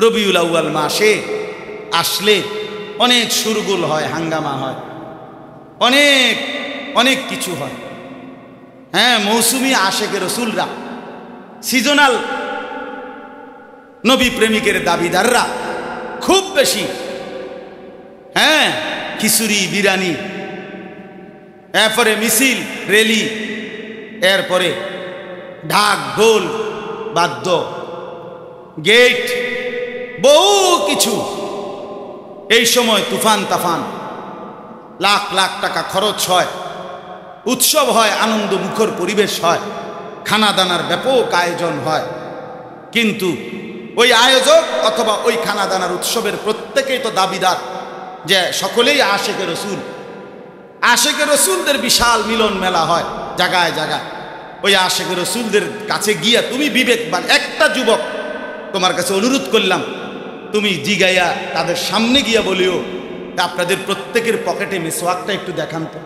রবিউল আউয়াল মাসে আসলে অনেক শুরগুল হয়, হাঙ্গামা হয়, অনেক অনেক কিছু হয়। হ্যাঁ, মৌসুমি আশেকে রসুলরা, সিজনাল নবী প্রেমিকের দাবিদাররা খুব বেশি, হ্যাঁ, খিচুড়ি বিরিয়ানি, এরপরে মিছিল রেলি, এরপরে ঢাক ঢোল বাদ্য গেট, বহু কিছু। এই সময় তুফান তাফান, লাখ লাখ টাকা খরচ হয়, উৎসব হয়, আনন্দ মুখর পরিবেশ হয়, খানা দানার ব্যাপক আয়োজন হয়। কিন্তু ওই আয়োজক অথবা ওই খানা দানার উৎসবের প্রত্যেকেই তো দাবিদার যে সকলেই আশেকে রসুল। আশেকে রসুলদের বিশাল মিলন মেলা হয় জায়গায় জায়গায়। ওই আশেকে রসুলদের কাছে গিয়া তুমি বিবেকবান একটা যুবক, তোমার কাছে অনুরোধ করলাম, তুমি জিগাইয়া তাদের সামনে গিয়া বলিও আপনাদের প্রত্যেকের পকেটে মিসওয়াকটা একটু দেখান তো।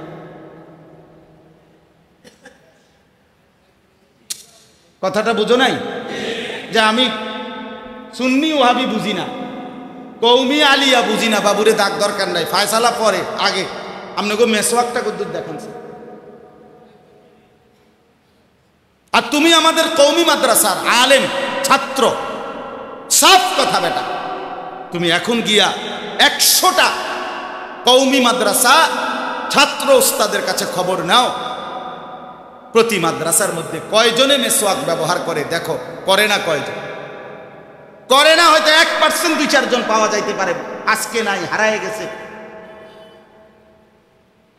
কথাটা বুঝো নাই যে আমি সুন্নি ওহাবি বুঝি না, কৌমি আলিয়া বুঝি না, বাবুরে দাগ দরকার নাই, ফায়সালা পরে, আগে আপনাকে মেসওয়াকটা কদ্দুর দেখান। আর তুমি আমাদের কৌমি মাদ্রাসার আলেম ছাত্র, সাফ কথা বেটা, তুমি এখন গিয়া 100টা কৌমি মাদ্রাসা ছাত্র ওস্তাদের কাছে খবর নাও, প্রতি মাদ্রাসার মধ্যে কয়জনে মেসওয়াক ব্যবহার করে দেখো, করে না কয়জন? করে না হয়তো 1% 2-4 জন পাওয়া যাইতে পারে, আজকে নাই, হারায় গেছে।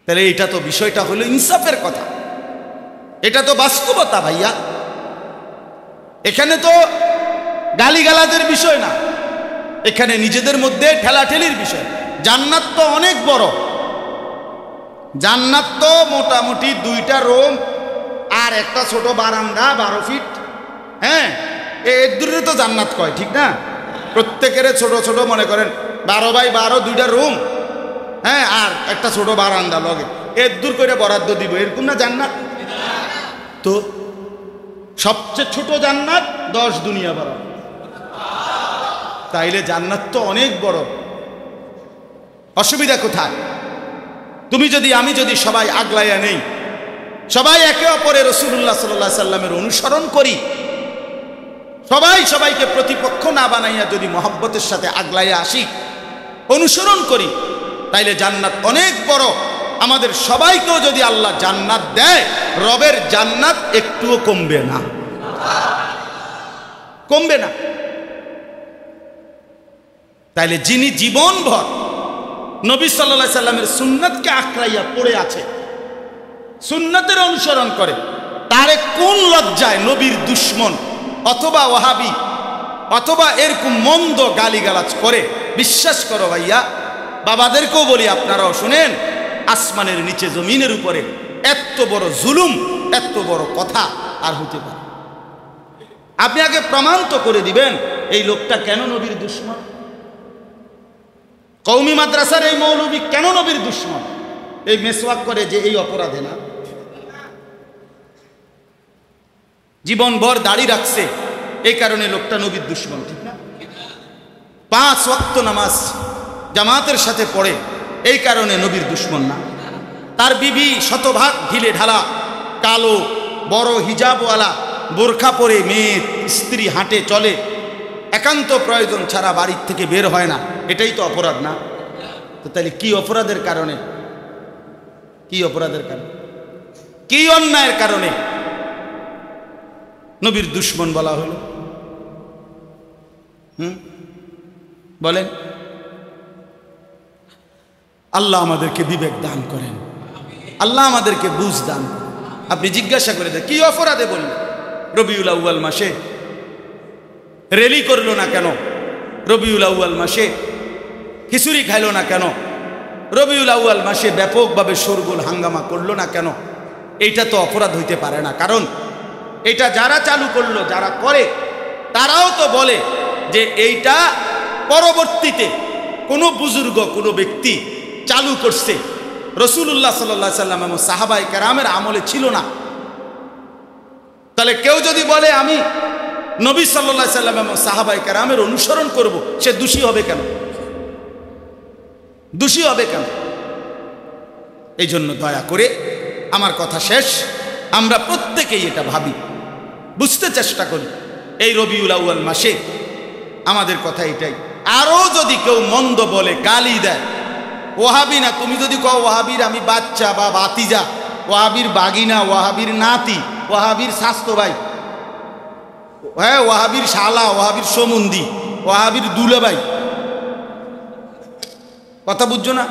তাহলে এটা তো বিষয়টা হলো ইনসাফের কথা, এটা তো বাস্তবতা ভাইয়া। এখানে তো গালিগালাজের বিষয় না, এখানে নিজেদের মধ্যে ঠেলাঠেলির বিষয়। জান্নাত তো অনেক বড়, জান্নাত তো মোটামুটি 2টা রুম আর একটা ছোট বারান্দা 12 ফিট। হ্যাঁ, এর দূরে তো জান্নাত কয়, ঠিক না? প্রত্যেকের ছোট ছোট মনে করেন 12x12 2টা রুম, হ্যাঁ, আর একটা ছোট বারান্দা লগে, এর দূর করে বরাদ্দ দিব, এরকম না জান্নাত? তো সবচেয়ে ছোট জান্নাত 10 দুনিয়া বড়। তাইলে জান্নাত তো অনেক বড়। অসুবিধা কোথায়? তুমি যদি, আমি যদি সবাই আগলাইয়া নেই, সবাই একে অপরের রাসূলুল্লাহ সাল্লাল্লাহু আলাইহি সাল্লামের অনুসরণ করি, সবাই সবাইকে প্রতিপক্ষ না বানাইয়া যদি মহব্বতের সাথে আগলাইয়া আসি, অনুসরণ করি, তাইলে জান্নাত অনেক বড়। আমাদের সবাইকেও যদি আল্লাহ জান্নাত দেয়, রবের জান্নাত একটুও কমবে না, কমবে না। তাইলে যিনি জীবনভর নবী সাল্লাল্লাহু আলাইহি সাল্লামের সুন্নাতকে আঁকড়াইয়া পড়ে আছে, সুন্নাতের অনুসরণ করে, তারে কোন লজ্জায় নবীর দুশ্মন অথবা ওয়াহাবি অথবা এরকম মন্দ গালিগালাজ করে? বিশ্বাস করো ভাইয়া, বাবাদেরকেও বলি, আপনারাও শুনেন, আসমানের নিচে জমিনের উপরে এত বড় জুলুম, এত বড় কথা আর হতে পারে? আপনি আগে প্রমাণ তো করে দিবেন এই লোকটা কেন নবীর দুশ্মন। কওমি মাদ্রাসার এই মৌলবী কেন নবীর দুশ্মন? এই মেসওয়াক করে যে এই অপরাধে না, জীবনভর দাড়ি রাখছে, এই কারণে লোকটা নবীর দুশ্মন, ঠিক না? 5 ওয়াক্ত নামাজ জামাতের সাথে পড়ে, এই কারণে নবীর দুশ্মন না? তার বিবি শতভাগ ঢিলে ঢালা, কালো, বড় হিজাবওয়ালা, বোরখা পরে মেয়ে স্ত্রী হাঁটে চলে, একান্ত প্রয়োজন ছাড়া বাড়ির থেকে বের হয় না, এটাই তো অপরাধ না? তো তাহলে কি অপরাধের কারণে, কি অপরাধের কারণে, কি অন্যায়ের কারণে নবীর দুশ্মন বলা হলো? বলেন। আল্লাহ আমাদেরকে বিবেক দান করেন, আল্লাহ আমাদেরকে বুঝ দান। আপনি জিজ্ঞাসা করে দেন কি অপরাধে বলল? রবিউল আউয়াল মাসে রেলি করলো না কেন? রবিউল আউয়াল মাসে খিচুড়ি খাইলো না কেন? রবিউল আউয়াল মাসে ব্যাপকভাবে শোরগোল হাঙ্গামা করলো না কেন? এইটা তো অপরাধ হইতে পারে না। কারণ এটা যারা চালু করলো, যারা করে, তারাও তো বলে যে এইটা পরবর্তীতে কোনো বুজুর্গ, কোনো ব্যক্তি চালু করছে, রাসূলুল্লাহ সাল্লাল্লাহু আলাইহি সাল্লাম এবং সাহাবায়ে কেরামের আমলে ছিল না। তাহলে কেউ যদি বলে আমি নবী সাল্লাল্লাহু আলাইহি সাল্লাম এবং সাহাবায়ে কেরামের অনুসরণ করব, সে দোষী হবে কেন? দোষী হবে কেন? এই জন্য দয়া করে, আমার কথা শেষ, আমরা প্রত্যেকেই এটা ভাবি, বুঝতে চেষ্টা করি। এই রবিউল আউয়াল মাসে আমাদের কথা এটাই। আরও যদি কেউ মন্দ বলে, গালি দেয়, ওয়াহাবি না, তুমি যদি কও ওয়াহাবির আমি বাচ্চা বা বাতিজা, ওয়াহাবির বাগিনা, ওয়াহাবির নাতি, ওয়াহাবির স্বাস্থ্য ভাই, হ্যাঁ, ওয়াহাবির শালা, ওয়াহাবির সমুন্দি, ওয়াহাবির দুলাভাই, কথা বুঝছো না?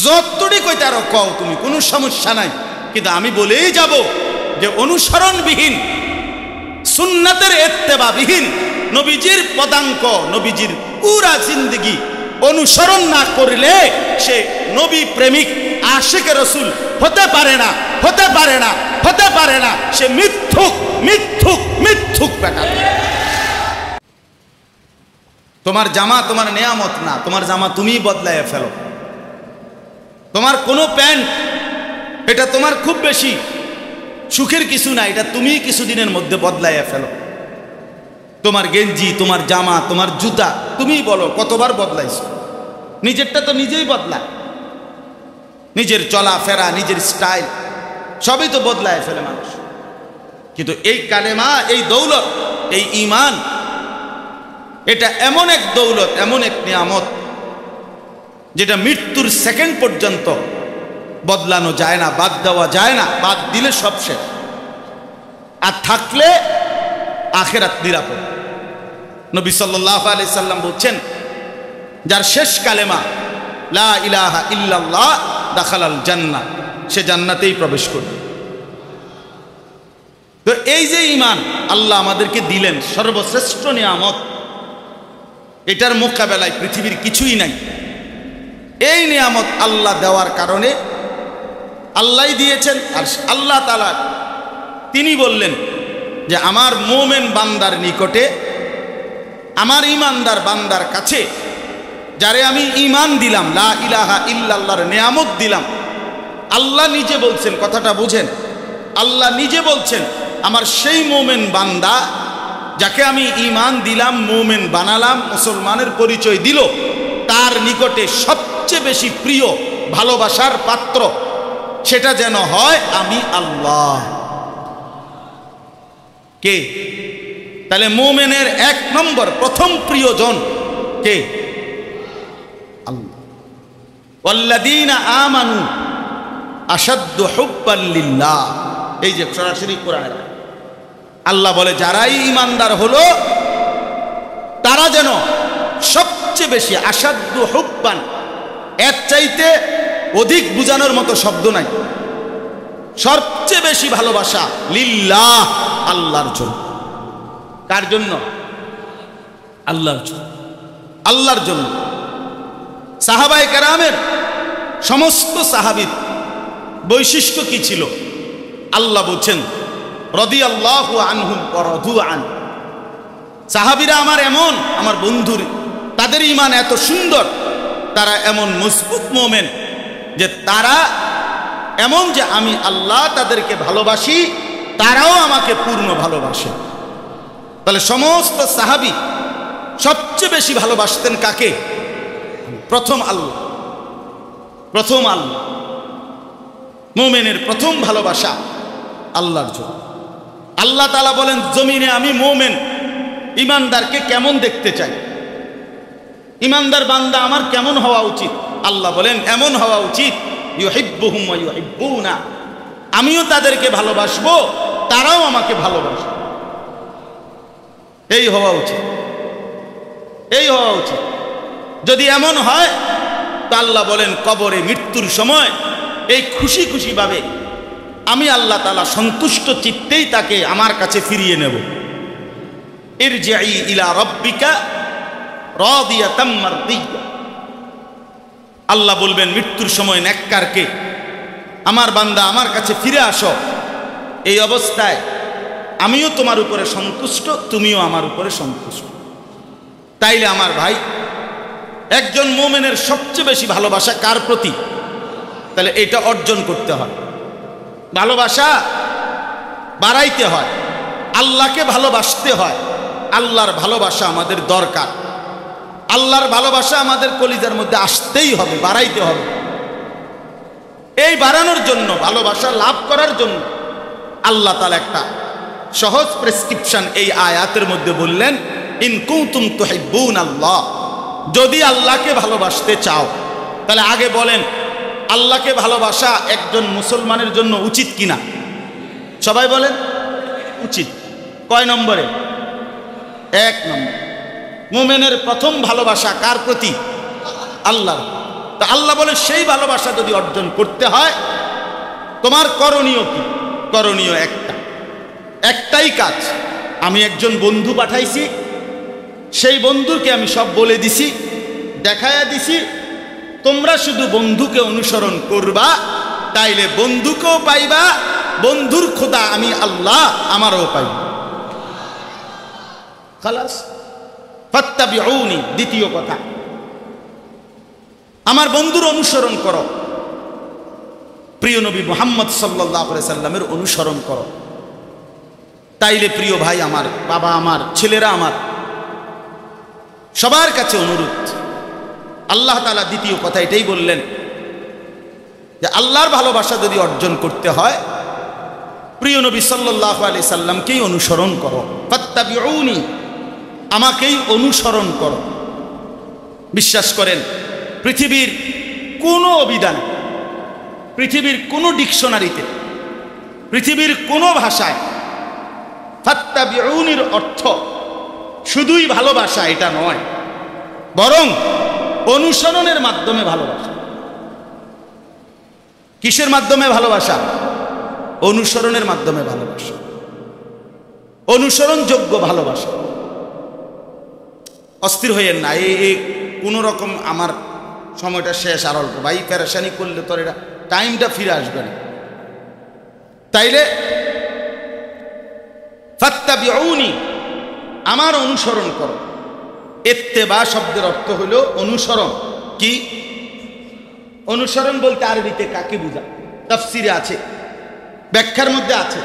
যতটুকু কইতে আরো কও তুমি, কোনো সমস্যা নাই। কিন্তু আমি বলেই যাব যে অনুসরণবিহীন, সুন্নাতের ইত্তেবাবিহীন, নবীজির পদাঙ্ক, নবীজির পুরা জিন্দেগি অনুসরণ না করলে সে নবী প্রেমিক, আশিকে রসুল হতে পারে না, হতে পারে না, হতে পারে না। সে মিথ্যুক, মিথ্যুক, মিথ্যুক বেটা। তোমার জামা তোমার নেয়ামত না, তোমার জামা তুমিই বদলাইয়া ফেলো। তোমার কোনো প্যান্ট, এটা তোমার খুব বেশি সুখের কিছু না, এটা তুমিই কিছুদিনের মধ্যে বদলাইয়া ফেলো। তোমার গেঞ্জি, তোমার জামা, তোমার জুতা, তুমিই বলো কতবার বদলাইছো। নিজেরটা তো নিজেই বদলায়, নিজের চলাফেরা, নিজের স্টাইল সবই তো বদলায় ফেলে মানুষ। কিন্তু এই কালেমা, এই দৌলত, এই ঈমান, এটা এমন এক দৌলত, এমন এক নিয়ামত, যেটা মৃত্যুর সেকেন্ড পর্যন্ত বদলানো যায় না, বাদ দেওয়া যায় না। বাদ দিলে সব শেষ, আর থাকলে আখিরাত নিরাপদ। নবী সাল্লাল্লাহু আলাইহি সাল্লাম বলছেন, যার শেষ কালেমা লা ইলাহা ইল্লাল্লাহ দাখালাল জান্নাহ, সে জান্নাতেই প্রবেশ করবে। তো এই যে ঈমান আল্লাহ আমাদেরকে দিলেন, সর্বশ্রেষ্ঠ নিয়ামত, এটার মোকাবেলায় পৃথিবীর কিছুই নাই। এই নিয়ামত আল্লাহ দেওয়ার কারণে, আল্লাহই দিয়েছেন। আর আল্লাহ তাআলা তিনি বললেন যে আমার মুমিন বান্দার নিকটে, আমার ঈমানদার বান্দার কাছে, যারে আমি ঈমান দিলাম, লা ইলাহা ইল্লাল্লাহর নিয়ামত দিলাম, আল্লাহ নিজে বলছেন, কথাটা বুঝেন, আল্লাহ নিজে বলছেন, আমার সেই মুমিন বান্দা যাকে আমি ঈমান দিলাম, মুমিন বানালাম, মুসলমানের পরিচয় দিল, তার নিকটে সবচেয়ে বেশি প্রিয় ভালোবাসার পাত্র সেটা যেন হয় আমি আল্লাহ। কে? তাহলে মুমিনের এক নম্বর প্রথম প্রিয়জন কে? আল্লাহ। ওয়াল্লাযীনা আমানু আশাদ্দু হুব্বান লিল্লাহ, এই যে সরাসরি কোরআনে আল্লাহ বলে, যারাই ঈমানদার হলো তারা যেন সবচেয়ে বেশি, আশাদ্দু হুব্বান, এর চাইতে অধিক বুঝানোর মতো শব্দ নাই, সবচেয়ে বেশি ভালোবাসা লিল্লাহ, আল্লাহর জন্য। কার জন্য? আল্লাহর জন্য, আল্লাহর জন্য। সাহাবায়ে কেরামের, সমস্ত সাহাবীর বৈশিষ্ট্য কি ছিল? আল্লাহ বলছেন, রাদিয়াল্লাহু আনহুম ওয়া রাদু আন। সাহাবীরা আমার এমন, আমার বন্ধুর, তাদের ঈমান এত সুন্দর, তারা এমন মজবুত মুমিন যে তারা এমন যে আমি আল্লাহ তাদেরকে ভালোবাসি, তারাও আমাকে পূর্ণ ভালোবাসে। তাহলে সমস্ত সাহাবী সবচেয়ে বেশি ভালোবাসতেন কাকে? প্রথম আল্লাহ, প্রথম আল্লাহ। মুমিনের প্রথম ভালোবাসা আল্লাহর জন্য। আল্লাহ তাআলা বলেন, জমিনে আমি মুমিন ঈমানদারকে কেমন দেখতে চাই, ঈমানদার বান্দা আমার কেমন হওয়া উচিত? আল্লাহ বলেন, এমন হওয়া উচিত ইউহিব্বুহুম ওয়া ইউহিব্বুনা, আমিও তাদেরকে ভালোবাসবো, তারাও আমাকে ভালোবাসবে। এই হওয়া উচিত, এই হওয়া উচিত। যদি এমন হয় তা আল্লাহ বলেন, কবরে মৃত্যুর সময় এই খুশি খুশি ভাবে আমি আল্লাহ তাআলা সন্তুষ্ট চিত্তেই তাকে আমার কাছে ফিরিয়ে নেব। ইরজিই ইলা রাব্বিকা রাদিয়াতাম মারদিয়া। আল্লাহ বলবেন মৃত্যুর সময় নেককারকে, আমার বান্দা আমার কাছে ফিরে আসো, এই অবস্থায় আমিও তোমার উপরে সন্তুষ্ট, তুমিও আমার উপরে সন্তুষ্ট। তাইলে আমার ভাই, একজন মুমিনের সবচেয়ে বেশি ভালোবাসা কার প্রতি? তাহলে এটা অর্জন করতে হয়, ভালোবাসা বাড়াইতে হয়। আল্লাহকে ভালোবাসতে হয়, আল্লাহর ভালোবাসা আমাদের দরকার। আল্লাহর ভালোবাসা আমাদের কলিজার মধ্যে আসতেই হবে, বাড়াইতে হবে। এই বাড়ানোর জন্য, ভালোবাসা লাভ করার জন্য আল্লাহ তাআলা একটা সহজ প্রেসক্রিপশন এই আয়াতের মধ্যে বললেন, ইন কুনতুম তুহিব্বুনাল্লাহ, যদি আল্লাহকে ভালোবাসতে চাও। তাহলে আগে বলেন, আল্লাহকে ভালোবাসা একজন মুসলমানের জন্য উচিত কিনা? সবাই বলেন উচিত। কয় নম্বরে? 1 নম্বর। মুমিনের প্রথম ভালোবাসা কার প্রতি? আল্লাহর। তা আল্লাহ বলে সেই ভালোবাসা যদি অর্জন করতে হয় তোমার করণীয় কি? করণীয় একটাই কাজ। আমি একজন বন্ধু পাঠাইছি, সেই বন্ধুকে আমি সব বলে দিছি, দেখায়া দিছি, তোমরা শুধু বন্ধুকে অনুসরণ করবা, তাইলে বন্ধুকেও পাইবা, বন্ধুর খোদা আমি আল্লাহ আমারও পাইব। খালাস, ফাত্তাবিউনি। দ্বিতীয় কথা, আমার বন্ধুর অনুসরণ করো, প্রিয় নবী মুহাম্মদ সাল্লাল্লাহু আলাইহি সাল্লামের অনুসরণ করো। তাইলে প্রিয় ভাই আমার, বাবা আমার, ছেলেরা আমার, সবার কাছে অনুরোধ, আল্লাহ তাআলা দ্বিতীয় কথা এটাই বললেন যে আল্লাহর ভালোবাসা যদি অর্জন করতে হয় প্রিয় নবী সাল্লাল্লাহু আলাইহি সাল্লামকেই অনুসরণ করো। ফাত্তাবিউনি, আমাকেই অনুসরণ করো। বিশ্বাস করেন, পৃথিবীর কোনো অভিধান, পৃথিবীর কোনো ডিকশনারিতে, পৃথিবীর কোনো ভাষায় ফাত্তাবিউনির অর্থ শুধুই ভালোবাসা এটা নয়, বরং অনুসরণের মাধ্যমে ভালোবাসা। কিসের মাধ্যমে ভালোবাসা? অনুসরণের মাধ্যমে ভালোবাসা, অনুসরণযোগ্য ভালোবাসা। অস্থির হইয়েন না, এই কোনো রকম আমার সময়টা শেষ, আর অল্প ভাই, পেরেশানি করলে তোর এটা টাইমটা ফিরে আসবে না। তাইলে ফাত্তাবিউনি, আমার অনুসরণ করো। ইত্তেবা শব্দের অর্থ হলো অনুসরণ। কি অনুসরণ বলতে আরবিতে কাকে বোঝায়? তাফসিরে আছে, ব্যাখ্যার মধ্যে আছে।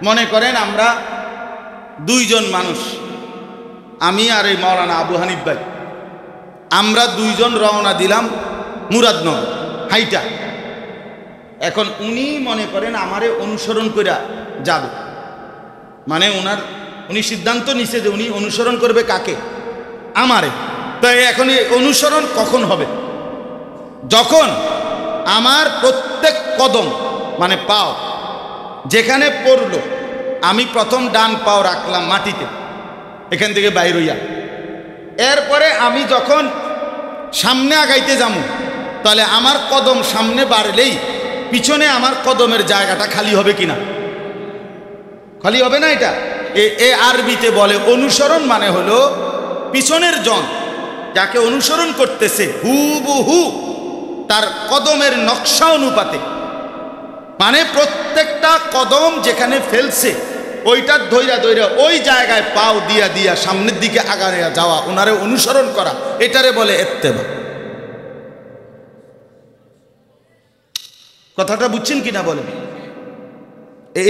মনে করেন আমরা দুইজন মানুষ, আমি আর এই মাওলানা আবু হানিফ ভাই, আমরা দুইজন রওনা দিলাম মুরাদনগর হাইটা। এখন উনি মনে করেন আমারে অনুসরণ করে যাবে, মানে উনি সিদ্ধান্ত নিছে যে উনি অনুসরণ করবে কাকে? আমারে। তো এখন এই অনুসরণ কখন হবে? যখন আমার প্রত্যেক কদম, মানে পাও যেখানে পড়লো, আমি প্রথম ডান পাও রাখলাম মাটিতে, এখান থেকে বাইর হইয়া, এরপরে আমি যখন সামনে আগাইতে যাবো, তাহলে আমার কদম সামনে বাড়লেই পিছনে আমার কদমের জায়গাটা খালি হবে কিনা? খালি হবে না। এটা এ আরবিতে বলে অনুসরণ, মানে হলো পিছনের জন যাকে অনুসরণ করতেছে হুবহু তার কদমের নকশা অনুপাতে, মানে প্রত্যেকটা কদম যেখানে ফেলছে ওইটা ধইরা ধইরা ওই জায়গায় পাও দিয়া দিয়া সামনের দিকে আগাড়ে যাওয়া, ওনারে অনুসরণ করা, এটারে বলে ইত্তেবা। কথাটা বুঝছেন কিনা বলেন?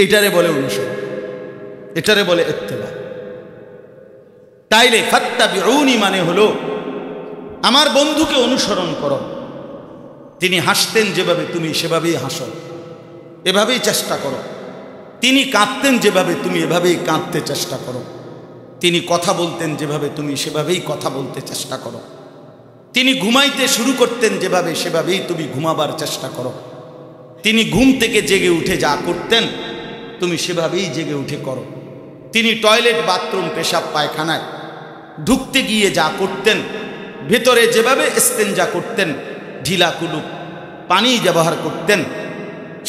এইটারে বলে অনুসরণ, এটারে বলে ইত্তেবা। তাইলে ফাত্তাবিউনি মানে হলো আমার বন্ধুকে অনুসরণ করো। তিনি হাসতেন যেভাবে তুমি সেভাবেই হাসো, এভাবেই চেষ্টা করো। তিনি কাঁদতেন যেভাবে তুমি এভাবেই কাঁদতে চেষ্টা করো। তিনি কথা বলতেন যেভাবে তুমি সেভাবেই কথা বলতে চেষ্টা করো। তিনি ঘুমাইতে শুরু করতেন যেভাবে সেভাবেই তুমি ঘুমাবার চেষ্টা করো। তিনি ঘুম থেকে জেগে উঠে যা করতেন তুমি সেভাবেই জেগে উঠে করো। তিনি টয়লেট, বাথরুম, পেশাব, পায়খানায় ঢুকতে গিয়ে যা করতেন, ভেতরে যেভাবে ইস্তেঞ্জা করতেন, ঢিলা কুলুপ পানি ব্যবহার করতেন,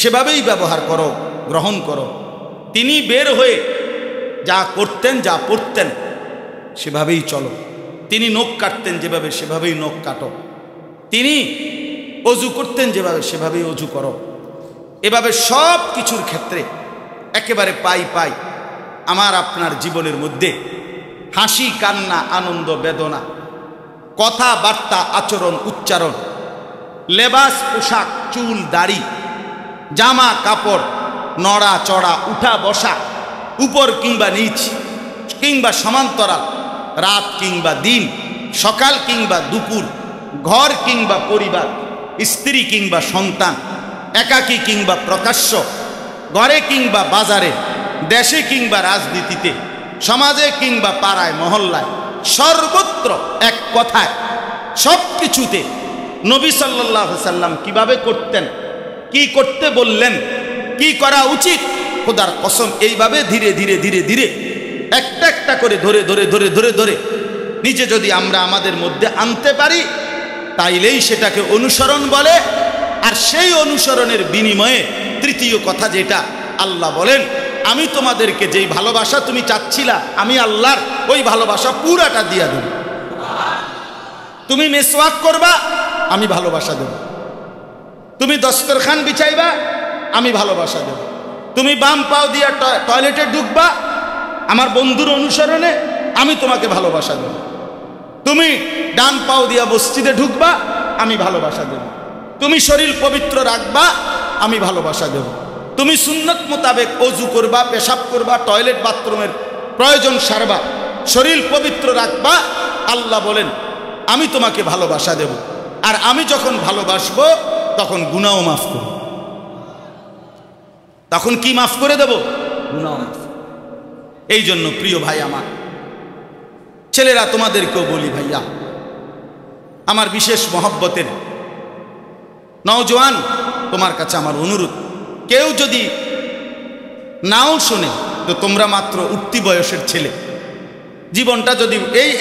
সেভাবেই ব্যবহার করো, গ্রহণ করো। তিনি বের হয়ে যা করতেন, যা পড়তেন, সেভাবেই চলো। তিনি নখ কাটতেন যেভাবে সেভাবেই নখ কাটো। তিনি অজু করতেন যেভাবে সেভাবেই অজু করো। এভাবে সব কিছুর ক্ষেত্রে একেবারে পাই পাই আমার আপনার জীবনের মধ্যে হাসি, কান্না, আনন্দ, বেদনা, কথাবার্তা, আচরণ, উচ্চারণ, লেবাস, পোশাক, চুল, দাড়ি, জামা কাপড়, নড়া চড়া, উঠা বসা, উপর কিংবা নিচ কিংবা সমান্তরাল, রাত কিংবা দিন, সকাল কিংবা দুপুর, ঘর কিংবা পরিবার, স্ত্রী কিংবা সন্তান, একাকী কিংবা প্রকাশ্য, ঘরে কিংবা বাজারে, দেশে কিংবা রাজনীতিতে, সমাজে কিংবা পাড়ায় মহল্লায়, সর্বত্র এক কথায় সব কিছুতে নবী সাল্লাল্লাহু আলাইহি সাল্লাম কিভাবে করতেন, কি করতে বললেন, কি করা উচিত, খোদার কসম এইভাবে ধীরে ধীরে ধীরে ধীরে একটা একটা করে ধরে ধরে ধরে ধরে ধরে নিজে যদি আমরা আমাদের মধ্যে আনতে পারি, তাইলেই সেটাকে অনুসরণ বলে। আর সেই অনুসরণের বিনিময়ে তৃতীয় কথা যেটা, আল্লাহ বলেন আমি তোমাদেরকে যেই ভালোবাসা তুমি চাচ্ছিলা, আমি আল্লাহর ওই ভালোবাসা পুরাটা দিয়া দেব। তুমি মেসওয়াক করবা, আমি ভালোবাসা দেব। তুমি দস্তরখান বিছাইবা, আমি ভালোবাসা দেব। তুমি বাম পাও দিয়া টয়লেটে ঢুকবা আমার বন্ধুর অনুসরণে, আমি তোমাকে ভালোবাসা দেব। তুমি ডান পাও দিয়া মসজিদে ঢুকবা, আমি ভালোবাসা দেব। তুমি শরীর পবিত্র রাখবা, আমি ভালোবাসা দেব। তুমি সুন্নত মোতাবেক অজু করবা, পেশাব করবা, টয়লেট বাথরুমের প্রয়োজন সারবা, শরীর পবিত্র রাখবা, আল্লাহ বলেন আমি তোমাকে ভালোবাসা দেব। আর আমি যখন ভালোবাসবো তখন গুনাহও মাফ করব। তখন কি মাফ করে দেব? গুনাহ মাফ। এই জন্য প্রিয় ভাই আমার, ছেলেরা তোমাদেরকেও বলি, ভাইয়া আমার বিশেষ মহব্বতের নওজোয়ান, তোমার কাছে আমার অনুরোধ, কেউ যদি নাও শোনে তো তোমরা মাত্র উঠতি বয়সের ছেলে, জীবনটা যদি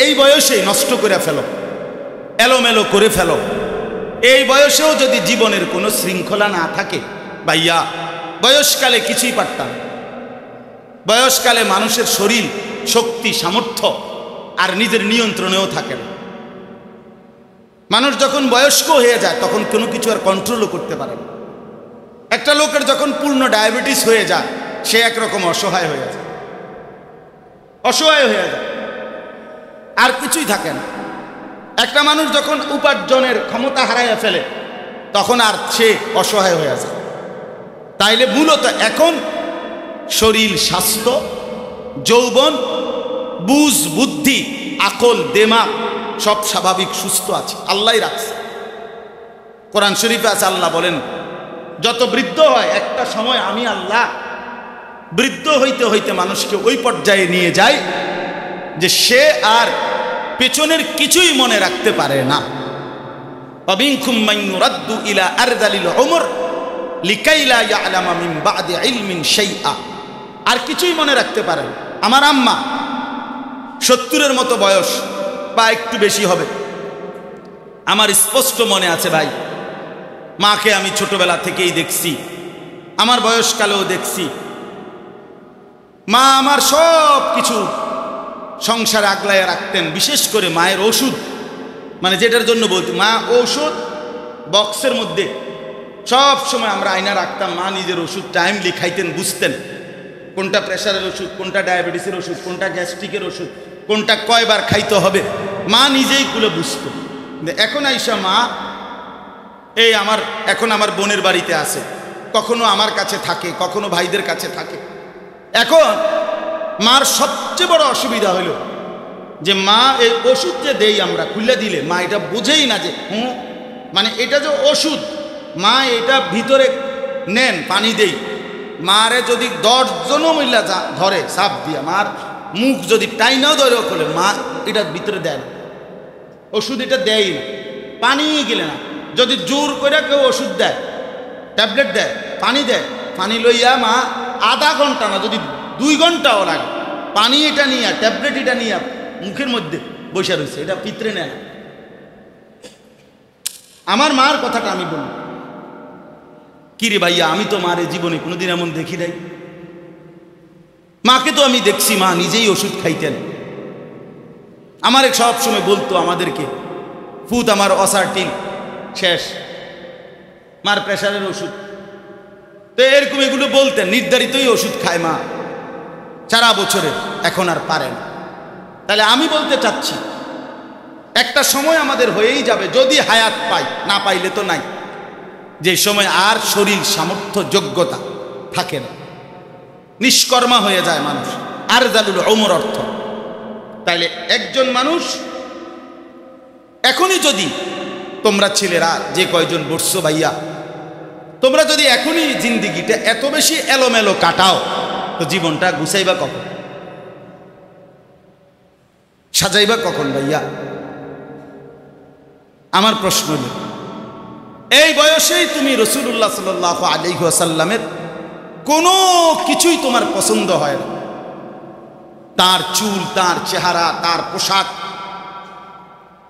এই বয়সে নষ্ট করে ফেলো, এলোমেলো করে ফেলো, এই বয়সেও যদি জীবনের কোনো শৃঙ্খলা না থাকে, ভাইয়া বয়সকালে কিছুই পারতাম। বয়সকালে মানুষের শরীর, শক্তি, সামর্থ্য আর নিজের নিয়ন্ত্রণেও থাকে না। মানুষ যখন বয়স্ক হয়ে যায় তখন কোনো কিছু আর কন্ট্রোলও করতে পারে না। একটা লোকের যখন পূর্ণ ডায়াবেটিস হয়ে যায়, সে একরকম অসহায় হয়ে যায়, অসহায় হয়ে যায়, আর কিছুই থাকে না। একটা মানুষ যখন উপার্জনের ক্ষমতা হারাইয়া ফেলে তখন আর সে অসহায় হয়ে যায়। তাইলে মূলত এখন শরীর, স্বাস্থ্য, যৌবন, বুঝ, বুদ্ধি, আকল, দেমাগ সব স্বাভাবিক সুস্থ আছে, আল্লাহই রাখছে। কোরআন শরীফে আছে, আল্লাহ বলেন যত বৃদ্ধ হয় একটা সময় আমি আল্লাহ বৃদ্ধ হইতে হইতে মানুষকে ওই পর্যায়ে নিয়ে যায় যে সে আর পেছনের কিছুই মনে রাখতে পারে না। ওয়ামিনকুম মান ইউরাদ্দু ইলা আরযালিল উমর লিকাইলা ইয়ালামা মিন বা'দি ইলমিন শাইআ, আর কিছুই মনে রাখতে পারে না। আমার আম্মা 70-এর মতো বয়স বা একটু বেশি হবে, আমার স্পষ্ট মনে আছে ভাই, মাকে আমি ছোটবেলা থেকেই দেখছি, আমার বয়সকালেও দেখছি। মা আমার সব কিছু সংসারে আগলাইয়া রাখতেন, বিশেষ করে মায়ের ওষুধ, মানে যেটার জন্য বলতে, মা ঔষধ বক্সের মধ্যে সব সময় আমরা আয়না রাখতাম। মা নিজের ওষুধ টাইমলি খাইতেন, বুঝতেন কোনটা প্রেশারের ওষুধ, কোনটা ডায়াবেটিসের ওষুধ, কোনটা গ্যাস্ট্রিকের ওষুধ, কোনটা কয়বার খাইতে হবে, মা নিজেই গুলো বুঝতো। এখন আইসা মা এখন আমার বোনের বাড়িতে আছে, কখনো আমার কাছে থাকে, কখনো ভাইদের কাছে থাকে। এখন মার সবচেয়ে বড় অসুবিধা হলো যে মা এই ওষুধ যে দেই আমরা খুলে দিলে মা এটা বুঝেই না যে মানে এটা যে ওষুধ, মা এটা ভিতরে নেন, পানি দেই, মারে যদি 10 জনও মহিলা ধরে সাপ দিয়া, মার মুখ যদি টাইনাও ধরে খোলে, মা এটার ভিতরে দেয় না, ওষুধ এটা দেয় না, পানি গেলে না। যদি জোর করে কেউ ওষুধ দেয়, ট্যাবলেট দেয়, পানি দেয়, পানি লইয়া মা আধা ঘন্টা না, যদি 2 ঘন্টাও লাগে, পানি এটা নিয়ে ট্যাবলেট এটা নিয়ে মুখের মধ্যে বসে রয়েছে, এটা পিতরে নেয় না। আমার মার কথাটা আমি বলি, কিরে ভাইয়া, আমি তো মার জীবনে কোনোদিন এমন দেখি নাই। মাকে তো আমি দেখছি মা নিজেই ওষুধ খাইতেন। আমার সব সময় বলতো আমাদেরকে, ফুত আমার অসার্টিন শেষ, মার প্রেশারের ওষুধ, তো এরকম এগুলো বলতেন। নির্ধারিতই ওষুধ খায় মা সারা বছরে, এখন আর পারে না। তাহলে আমি বলতে চাচ্ছি একটা সময় আমাদের হয়েই যাবে, যদি হায়াত পাই, না পাইলে তো নাই, যে সময় আর শরীর, সামর্থ্য, যোগ্যতা থাকে না। নিষ্কর্মা হয়ে যায় মানুষ। আরজালুল উমর অর্থ। তাইলে একজন মানুষ এখনই যদি তোমরা ছেলেরা যে কয়জন বসছো ভাইয়া, তোমরা যদি এখনই জিন্দিগিটা এত বেশি এলোমেলো কাটাও, তো জীবনটা গুছাইবা কখন, সাজাইবা কখন ভাইয়া? আমার প্রশ্ন হল, এই বয়সেই তুমি রাসূলুল্লাহ সাল্লাল্লাহু আলাইহি ওয়াসাল্লামের কোনো কিছুই তোমার পছন্দ হয় না। তার চুল, তার চেহারা, তার পোশাক,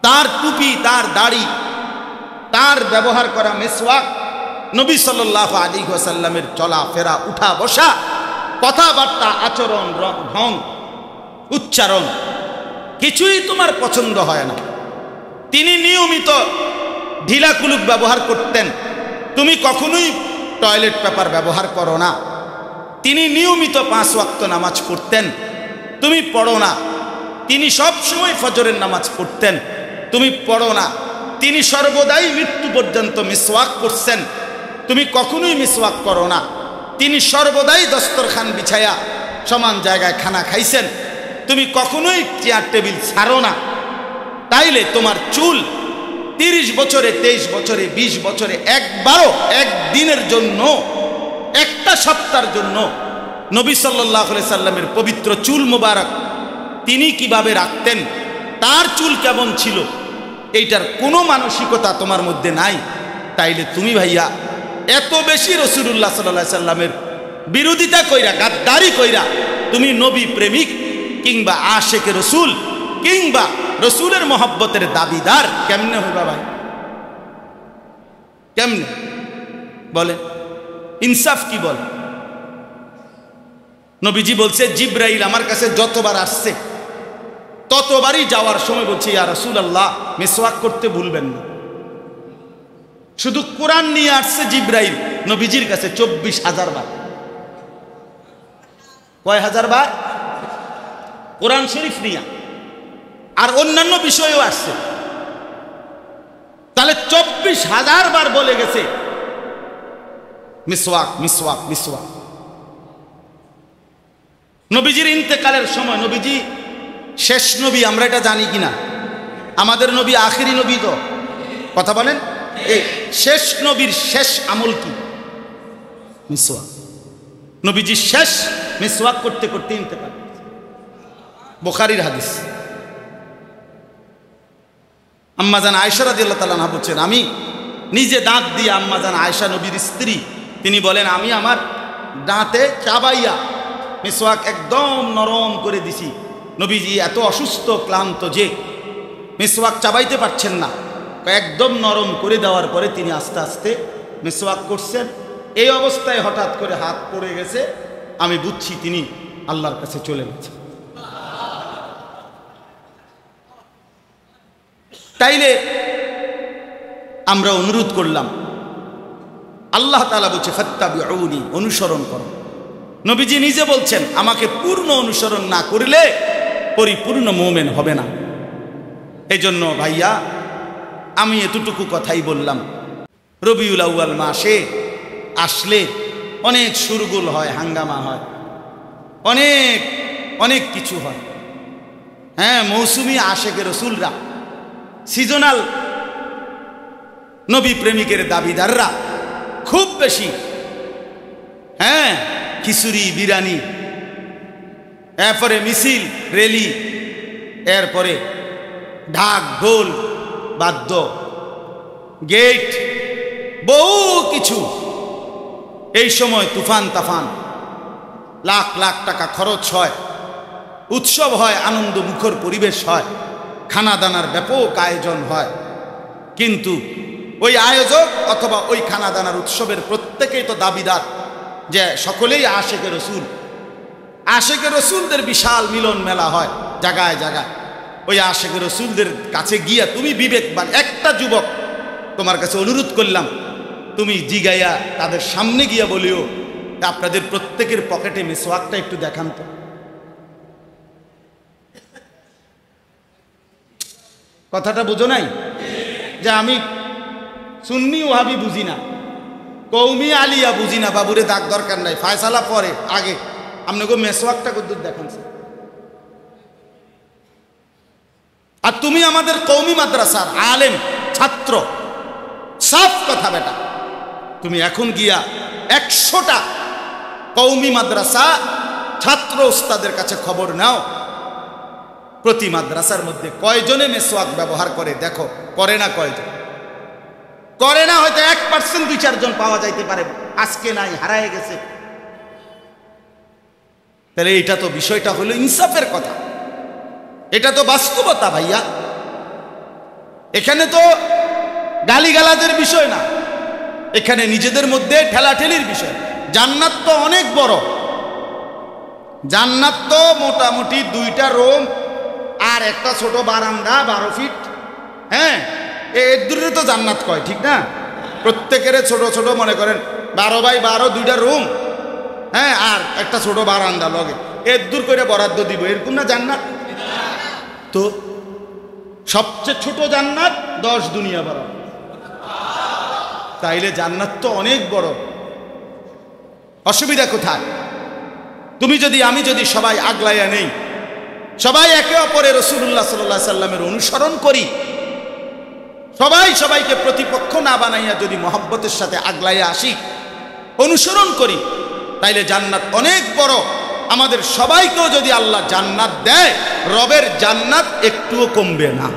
তার টুপি, তার দাড়ি, তার ব্যবহার করা মেসওয়াক, নবী সাল্লাল্লাহু আলাইহি ওয়াসাল্লামের চলাফেরা, উঠা বসা, কথাবার্তা, আচরণ, ঢং, উচ্চারণ কিছুই তোমার পছন্দ হয় না। তিনি নিয়মিত ঢিলা কুলুক ব্যবহার করতেন, তুমি কখনোই টয়লেট পেপার ব্যবহার করো না। তিনি নিয়মিত 5 ওয়াক্ত নামাজ পড়তেন, তুমি পড়ো না। তিনি সব সময় ফজরের নামাজ পড়তেন, তুমি পড়ো না। তিনি সর্বদাই মৃত্যু পর্যন্ত মিসওয়াক করছেন, তুমি কখনোই মিসওয়াক করো না। তিনি সর্বদাই দস্তরখান বিছায়া সমান জায়গায় খানা খাইছেন, তুমি কখনোই চেয়ার টেবিল ছাড়ো না। তাইলে তোমার চুল 30 বছরে, 23 বছরে, 20 বছরে একবারও একদিনের জন্য, একটা সপ্তাহের জন্য নবী সাল্লাল্লাহু আলাইহি সাল্লামের পবিত্র চুল মোবারক তিনি কিভাবে রাখতেন, তার চুল কেমন ছিল, এইটার কোনো মানসিকতা তোমার মধ্যে নাই। তাইলে তুমি ভাইয়া এত বেশি রাসূলুল্লাহ সাল্লাল্লাহু আলাইহি সাল্লামের বিরোধিতা কইরা, গাদ্দারি কইরা তুমি নবী প্রেমিক কিংবা আশেকে রসুল কিংবা রসুলের মহব্বতের দাবিদার কেমনে হইবা ভাই? কেমনে বলে? ইনসাফ কি বলে? নবীজি বলছে, জিব্রাইল আমার কাছে যতবার আসছে ততবারই যাওয়ার সময় বলছে, ইয়া রাসূলুল্লাহ মিসওয়াক করতে ভুলবেন না। শুধু কোরআন নিয়ে আসছে জিব্রাইল নবীজির কাছে 24,000 বার। কয় হাজার বার? কোরআন শরীফ নিয়ে, আর অন্যান্য বিষয়েও আসছে। তাহলে 24,000 বার বলে গেছে মিসওয়াক, মিসওয়াক, মিসওয়াক। নবীজির ইন্তেকালের সময়, নবীজি শেষ নবী, আমরা এটা জানি কিনা? আমাদের নবী আখেরি নবী তো, কথা বলেন। এই শেষ নবীর শেষ আমল কি? মিসওয়াক। নবীজি শেষ মিসওয়াক করতে করতে ইন্তেকাল, বুখারীর হাদিস। আম্মাজান আয়েশা রাদিয়াল্লাহু তাআলা আনহা বলছেন, আমি নিজে দাঁত দিয়ে, আম্মাজান আয়েশা নবীর স্ত্রী, তিনি বলেন, আমি আমার দাঁতে চাবাইয়া মিসওয়াক একদম নরম করে দিছি। নবীজি এত অসুস্থ, ক্লান্ত যে মিসওয়াক চাবাইতে পারছেন না, একদম নরম করে দেওয়ার পরে তিনি আস্তে আস্তে মিসওয়াক করছেন। এই অবস্থায় হঠাৎ করে হাত পড়ে গেছে, আমি বুঝছি তিনি আল্লাহর কাছে চলে গেছেন। তাইলে আমরা অনুরোধ করলাম, আল্লাহ তাআলা বলছে ফাত্তাবিউনি, অনুসরণ করো। নবীজি নিজে বলছেন, আমাকে পূর্ণ অনুসরণ না করলে পরিপূর্ণ মুমিন হবে না। এই জন্য ভাইয়া আমি এতটুকু কথাই বললাম, রবিউল আউয়াল মাসে আসলে অনেক শুরগুল হয়, হাঙ্গামা হয়, অনেক অনেক কিছু হয়। হ্যাঁ, মৌসুমি আশেকে রসুলরা, সিজনাল নবী প্রেমিকের দাবিদাররা খুব বেশি, হ্যাঁ, খিচুড়ি, বিরিয়ানি, এরপরে মিছিল, রেলি, এরপরে ঢাক, ঢোল, বাদ্য, গেট, বহু কিছু। এই সময় তুফান তাফান, লাখ লাখ টাকা খরচ হয়, উৎসব হয়, আনন্দ মুখর পরিবেশ হয়, খানা দানার ব্যাপক আয়োজন হয়। কিন্তু ওই আয়োজক অথবা ওই খানা দানার উৎসবের প্রত্যেকেই তো দাবিদার যে সকলেই আশেকে রসুল। আশেকে রসুলদের বিশাল মিলন মেলা হয় জায়গায় জায়গায়। ওই আশেকে রসুলদের কাছে গিয়া তুমি বিবেকবান একটা যুবক, তোমার কাছে অনুরোধ করলাম, তুমি জিগাইয়া তাদের সামনে গিয়া বলিও, আপনাদের প্রত্যেকের পকেটে মিসওয়াকটা একটু দেখান তো। কথাটা বুঝো নাই? যে আমি সুন্নি ওহাবি বুঝি না, কৌমি আলিয়া বুঝি না, বাবুরে দাগ দরকার নাই, ফায়সালা পরে, আগে আপনাকে মেসওয়াকটা কদ্দুর দেখান স্যার। আর তুমি আমাদের কওমি মাদ্রাসার আলেম ছাত্র, সাফ কথা বেটা, তুমি এখন গিয়া 100টা কওমি মাদ্রাসা ছাত্র ওস্তাদের কাছে খবর নাও, প্রতি মাদ্রাসার মধ্যে কয়জনে মেসওয়াক ব্যবহার করে দেখো, করে না কয়জন? করে না, হয়তো 1% 2-4 জন পাওয়া যাইতে পারে, আজকে নাই, হারায় গেছে। তাহলে এটা তো বিষয়টা হলো ইনসাফের কথা, এটা তো বাস্তবতা ভাইয়া। এখানে তো গালিগালাজের বিষয় না, এখানে নিজেদের মধ্যে ঠেলাঠেলির বিষয়। জান্নাত তো অনেক বড়, জান্নাত তো মোটামুটি 2টা রুম আর একটা ছোট বারান্দা 12 ফিট। হ্যাঁ, এর দূরে তো জান্নাত কয়, ঠিক না? প্রত্যেকের ছোট ছোট মনে করেন 12x12 2টা রুম, হ্যাঁ, আর একটা ছোট বারান্দা লগে, এর দূর করে বরাদ্দ দিব, এরকম না জান্নাত? তো সবচেয়ে ছোট জান্নাত 10 দুনিয়া বরাবর। তাইলে জান্নাত তো অনেক বড়, অসুবিধা কোথায়? তুমি যদি, আমি যদি সবাই আগলাইয়া নেই, সবাই একে অপরের রাসূলুল্লাহ সাল্লাল্লাহু আলাইহি সাল্লামের অনুসরণ করি, সবাই সবাইকে প্রতিপক্ষ না বানাইয়া যদি মহব্বতের সাথে আগলাইয়া আসি, অনুসরণ করি, তাইলে জান্নাত অনেক বড়। আমাদের সবাইকেও যদি আল্লাহ জান্নাত দেয়, রবের জান্নাত একটুও কমবে না,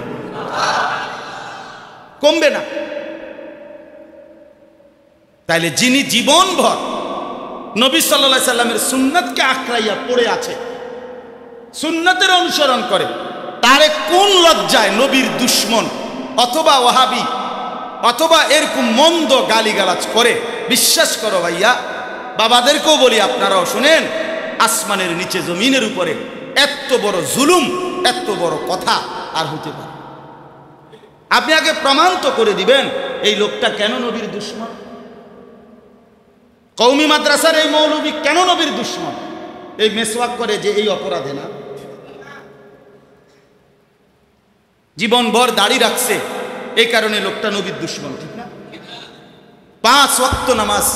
কমবে না। তাইলে যিনি জীবনভর নবী সাল্লাল্লাহু আলাইহি সাল্লামের সুন্নাতকে আঁকড়াইয়া পড়ে আছে, সুন্নাতের অনুসরণ করে, তারে কোন লজ্জায় নবীর দুশ্মন অথবা ওয়াহাবি অথবা এরকম মন্দ গালিগালাজ করে? বিশ্বাস করো ভাইয়া, বাবাদেরকেও বলি, আপনারাও শুনেন, আসমানের নিচে জমিনের উপরে এত বড় জুলুম, এত বড় কথা আর হতে পারে? আপনি আগে প্রমাণ তো করে দিবেন এই লোকটা কেন নবীর দুশ্মন। কওমি মাদ্রাসার এই মৌলবী কেন নবীর দুশ্মন? এই মেসওয়াক করে যে এই অপরাধে না, জীবনভর দাড়ি রাখছে, এই কারণে লোকটা নবীর দুশ্মন, ঠিক না? 5 ওয়াক্ত নামাজ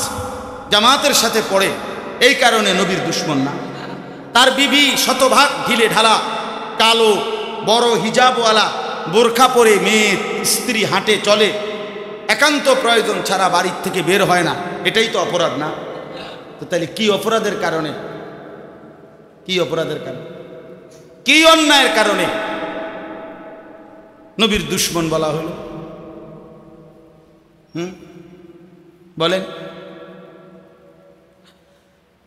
জামাতের সাথে পড়ে, এই কারণে নবীর দুশ্মন না? তার বিবি শতভাগ ঢিলে ঢালা, কালো, বড় হিজাবওয়ালা, বোরখা পরে মেয়ে স্ত্রী হাঁটে চলে, একান্ত প্রয়োজন ছাড়া বাড়ির থেকে বের হয় না, এটাই তো অপরাধ না? তো তাহলে কি অপরাধের কারণে, কি অপরাধের কারণে, কি অন্যায়ের কারণে নবীর দুশ্মন বলা হলো? বলেন।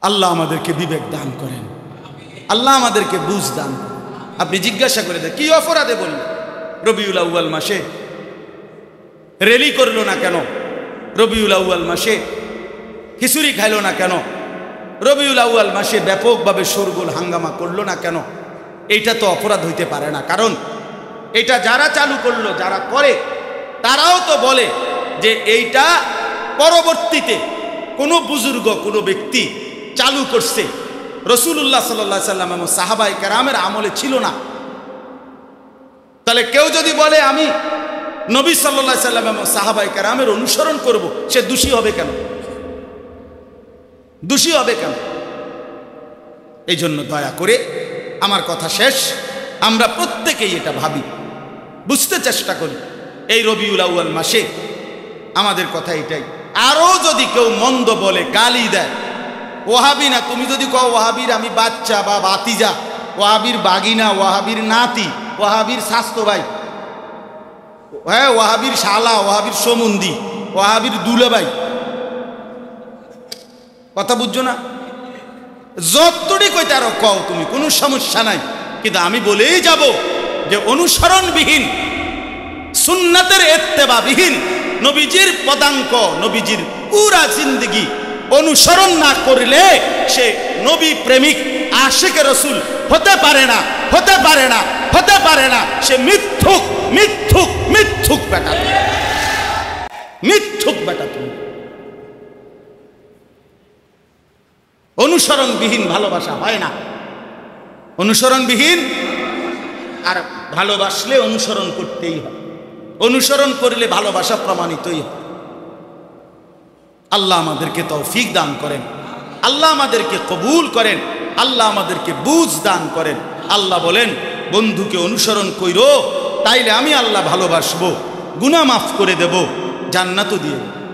আল্লাহ আমাদেরকে বিবেক দান করেন, আল্লাহ আমাদেরকে বুঝ দান করেন। আপনি জিজ্ঞাসা করে দেন কি অপরাধে বললেন? রবিউল আউয়াল মাসে রেলি করলো না কেন? রবিউল আউয়াল মাসে খিচুড়ি খাইলো না কেন? রবিউল আউয়াল মাসে ব্যাপকভাবে শোরগোল হাঙ্গামা করলো না কেন? এইটা তো অপরাধ হইতে পারে না। কারণ এটা যারা চালু করলো, যারা করে, তারাও তো বলে যে এইটা পরবর্তীতে কোনো বুজুর্গ, কোনো ব্যক্তি চালু করছে, রাসূলুল্লাহ সাল্লাল্লাহু আলাইহি সাল্লাম এবং সাহাবায়ে কেরামের আমলে ছিল না। তাহলে কেউ যদি বলে আমি নবী সাল্লাল্লাহু আলাইহি সাল্লাম এবং সাহাবায়ে কেরামের অনুসরণ করব, সে দোষী হবে কেন? দোষী হবে কেন? এই জন্য দয়া করে, আমার কথা শেষ, আমরা প্রত্যেকেই এটা ভাবি, বুঝতে চেষ্টা করি। এই রবিউল আউয়াল মাসে আমাদের কথা এটাই। আরও যদি কেউ মন্দ বলে, গালি দেয়, ওয়াহাবি না, তুমি যদি কও ওয়াহাবির আমি বাচ্চা বা বাতিজা, ওয়াহাবির বাগিনা, ওয়াহাবির নাতি, ওয়াহাবির স্বাস্থ্য ভাই, হ্যাঁ, ওয়াহাবির শালা, ওয়াহাবির সমুন্দি, ওয়াহাবির দুলাভাই, কথা বুঝছো না? যতটি কইতে আরো কও তুমি, কোনো সমস্যা নাই। কিন্তু আমি বলেই যাব যে অনুসরণবিহীন, সুন্নাতের ইত্তেবাবিহীন, নবীজির পদাঙ্ক, নবীজির পুরা জিন্দেগি অনুসরণ না করলে সে নবী প্রেমিক, আশিকে রাসূল হতে পারে না, হতে পারে না, হতে পারে না। সে মিথ্যুক, মিথ্যুক, মিথ্যুক বেটা, মিথ্যুক বেটা তুমি। অনুসরণবিহীন ভালোবাসা হয় না, অনুসরণবিহীন। আর ভালোবাসলে অনুসরণ করতেই হয়, অনুসরণ করলে ভালোবাসা প্রমাণিতই হয়। আল্লাহ আমাদেরকে তৌফিক দান করেন, আল্লাহ আমাদেরকে কবুল করেন। আল্লাহ আমাদেরকে বুঝ দান করেন। আল্লাহ বলেন, বন্ধুকে অনুসরণ কইরো, তাইলে আমি আল্লাহ ভালোবাসবো, গুনাহ মাফ করে দেব, জান্নাতও দিয়ে দেব।